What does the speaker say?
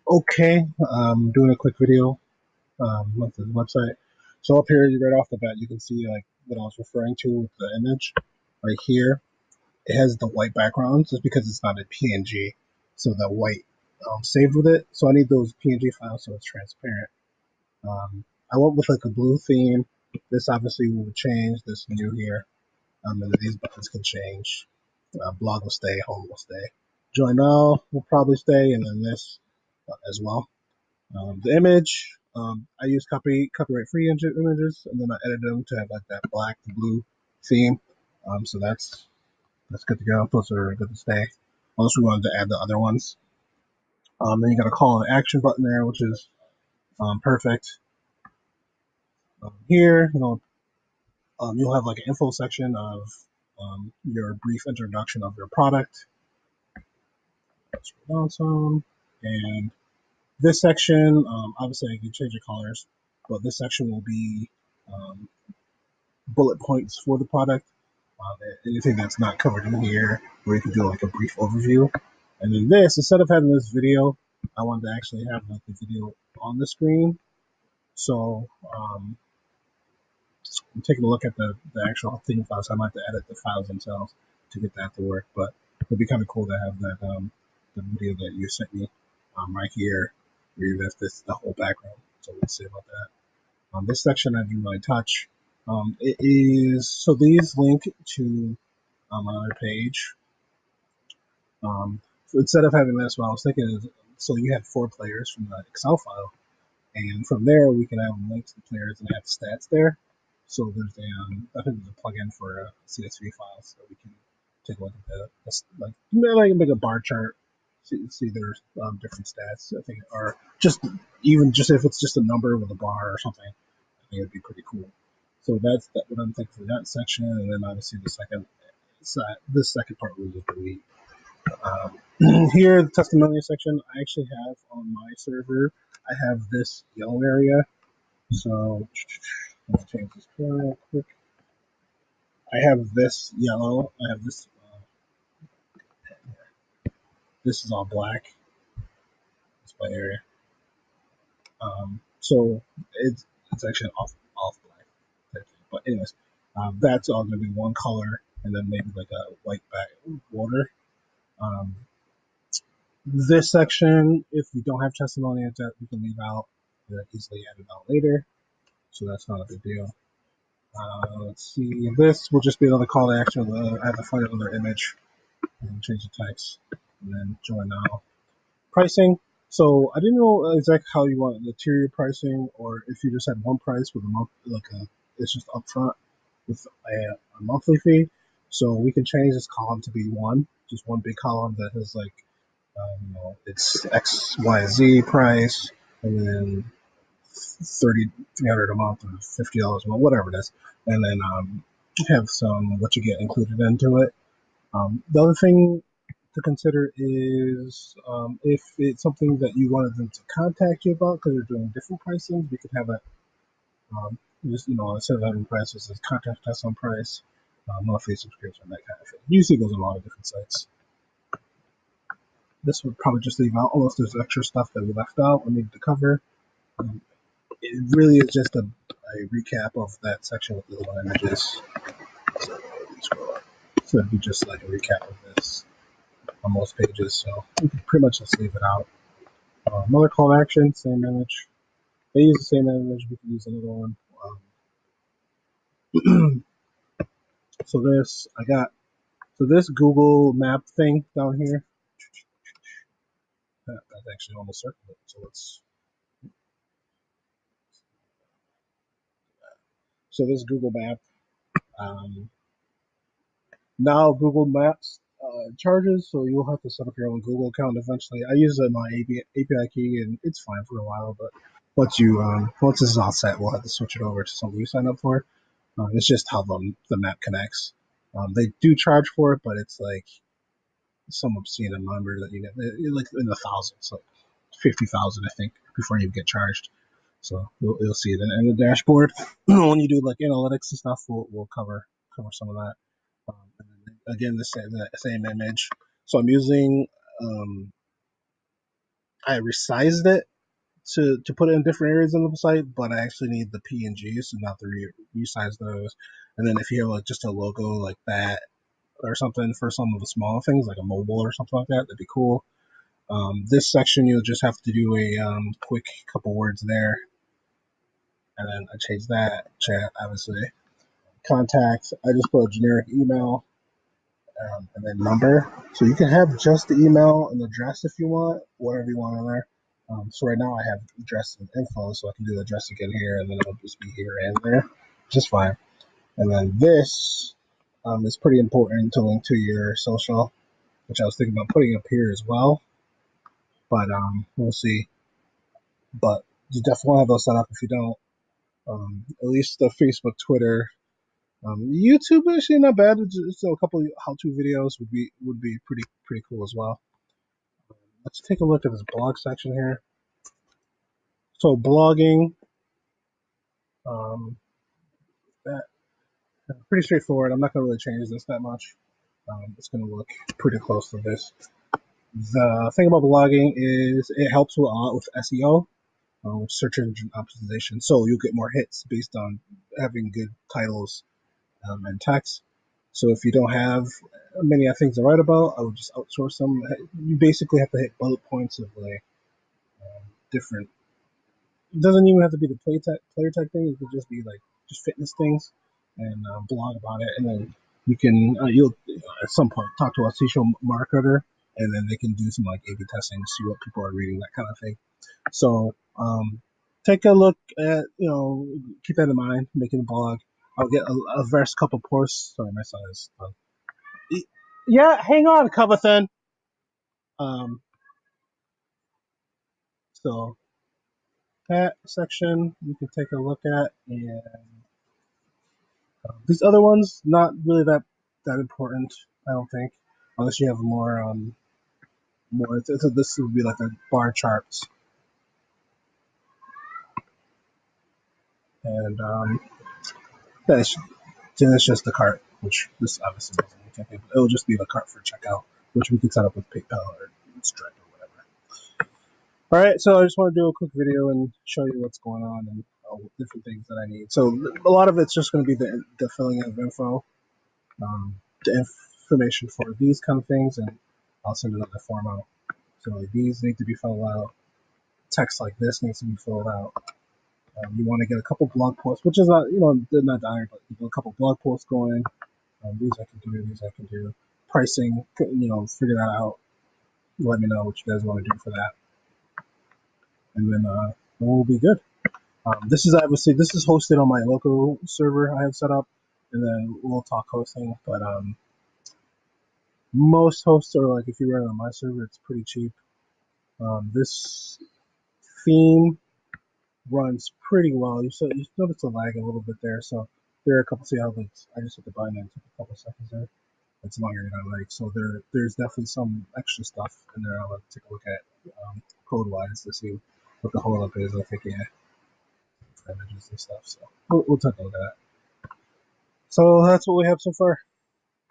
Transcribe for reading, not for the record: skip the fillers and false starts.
Okay, doing a quick video with the website. So up here, right off the bat, you can see like what I was referring to with the image. Right here, it has the white background just because it's not a PNG, so the white saved with it. So I need those PNG files so it's transparent. I went with like a blue theme. This obviously will change. This new here, and these buttons can change. Blog will stay, home will stay. Join all will probably stay, and then this as well. The image, I use copyright free images, and then I edit them to have like that black to blue theme. So that's good to go. Those are good to stay. Unless we wanted to add the other ones. Then you got a call to action button there, which is perfect. Here, you'll have like an info section of your brief introduction of your product. That's awesome. And this section, obviously, I can change the colors, but this section will be um, bullet points for the product. Anything that's not covered in here, where you can do like a brief overview. And then this, instead of having this video, I wanted to actually have like the video on the screen. So I'm taking a look at the actual theme files. So I might have to edit the files themselves to get that to work. But it'd be kind of cool to have that the video that you sent me right here, where you left the whole background. So let's see about that. This section I didn't really touch. It is so these link to another page. So instead of having this, what I was thinking is, so you have 4 players from the Excel file, and from there we can have links to players and have stats there. So there's I think there's a plugin for CSV files, so we can take a look at like I can make a bar chart, see there's different stats. I think, or just even just if it's just a number with a bar or something, I think it'd be pretty cool. So that's what I'm thinking for that section, and then obviously the second this second part we will delete. Here, the testimonial section, I actually have on my server, I have this yellow area. So let's change this real quick. I have this yellow. I have this. This is all black. Display area. So it's actually off black type thing. But anyways, that's all going to be one color, and then maybe like a white back border. Um, this section, if we don't have testimony at that, we can leave out. Easily edit out later, so that's not a big deal. Let's see. This will just be another call to action. I have to find another image and change the text, and then join now. Pricing. So I didn't know exactly how you want the tier pricing, or if you just had one price with a month, it's just upfront with a monthly fee. So we can change this column to be one, just one big column that has like, it's X, Y, Z price, and then 300 a month or $50 a month, whatever it is, and then have some what you get included into it. The other thing to consider is if it's something that you wanted them to contact you about because they're doing different pricing, we could have a just instead of having prices, as contact us on price, monthly subscription, that kind of thing. Usually goes on a lot of different sites. This would probably just leave out unless there's extra stuff that we left out or needed to cover. It really is just a recap of that section with the little images. So it'd be just like a recap of this on most pages. So we can pretty much just leave it out. Another call to action, same image. They use the same image. We can use another one. So this Google Map thing down here. That's actually almost circled. So this Google Map. Now Google Maps charges, so you'll have to set up your own Google account eventually. I use my API key, and it's fine for a while. But once this is all set, we'll have to switch it over to something you sign up for. It's just how the map connects. They do charge for it, but it's like some obscene number that you get, like in the thousands, like 50,000, I think, before you get charged. So you'll see it in the dashboard when you do like analytics and stuff. We'll cover some of that. And again, the same image. So I'm using. I resized it to put it in different areas on the site, but I actually need the PNGs, so not to resize those. And then if you have like just a logo like that or something for some of the small things, like a mobile or something like that, that'd be cool. This section, you'll just have to do a quick couple words there, and then I change that. Chat, obviously. Contacts, I just put a generic email, and then number. So you can have just the email and address if you want, whatever you want on there. So right now I have address and info, so I can do the address again here, and then it'll just be here and there, just fine. And then this is pretty important to link to your social, which I was thinking about putting up here as well, but we'll see. But you definitely have those set up if you don't. At least the Facebook, Twitter, YouTube actually not bad. Just a couple of how-to videos would be pretty cool as well. Let's take a look at this blog section here. So blogging, that pretty straightforward. I'm not going to really change this that much. It's going to look pretty close to this. The thing about blogging is it helps a lot with SEO, with search engine optimization. So you'll get more hits based on having good titles and text. So if you don't have many things to write about, I would just outsource them. You basically have to hit bullet points of like different. It doesn't even have to be the player type thing. It could just be like just fitness things and blog about it, and then you'll at some point talk to a social marketer, and then they can do some like A/B testing to see what people are reading, that kind of thing. So take a look at keep that in mind, making a blog. I'll get a first couple posts. Sorry, my son is. Yeah, hang on, Covethan. Um, so that section you can take a look at, and these other ones not really that important, I don't think, unless you have more. This would be like a bar charts, and that's then it's just the cart, which this obviously doesn't. It'll just be the cart for checkout, which we can set up with PayPal or Stripe or whatever. All right, so I just want to do a quick video and show you what's going on and different things that I need. So a lot of it's just going to be the filling of info, the information for these kind of things, and I'll send another form out. So like, these need to be filled out. Text like this needs to be filled out. You want to get a couple blog posts, which is not, they're not dire, but a couple blog posts going. These I can do, these I can do. Pricing, figure that out. Let me know what you guys want to do for that, and then we'll be good. This is hosted on my local server I have set up, and then we'll talk hosting. But most hosts are like, if you run it on my server, it's pretty cheap. This theme runs pretty well. You notice a lag a little bit there, so there are a couple. See how I just hit the button and it took a couple seconds there. It's longer than I like, so there's definitely some extra stuff in there. I'll take a look at code wise to see what the holdup is. I think images and stuff. So we'll take a look at that. So that's what we have so far.